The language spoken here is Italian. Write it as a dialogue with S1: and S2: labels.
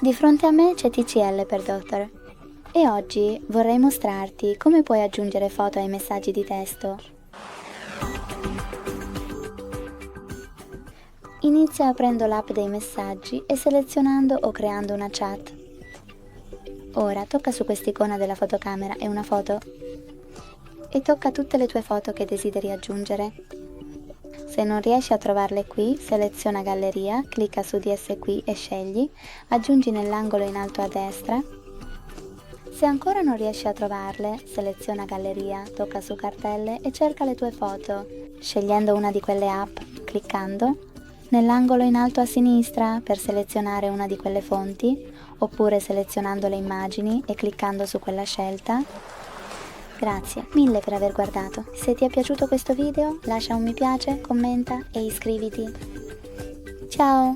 S1: Di fronte a me c'è TCL per Doctor e oggi vorrei mostrarti come puoi aggiungere foto ai messaggi di testo. Inizia aprendo l'app dei messaggi e selezionando o creando una chat. Ora tocca su quest'icona della fotocamera e una foto e tocca tutte le tue foto che desideri aggiungere. Se non riesci a trovarle qui, seleziona Galleria, clicca su di esse qui e scegli, aggiungi nell'angolo in alto a destra. Se ancora non riesci a trovarle, seleziona Galleria, tocca su Cartelle e cerca le tue foto, scegliendo una di quelle app, cliccando, nell'angolo in alto a sinistra per selezionare una di quelle fonti, oppure selezionando le immagini e cliccando su quella scelta. Grazie mille per aver guardato. Se ti è piaciuto questo video, lascia un mi piace, commenta e iscriviti. Ciao!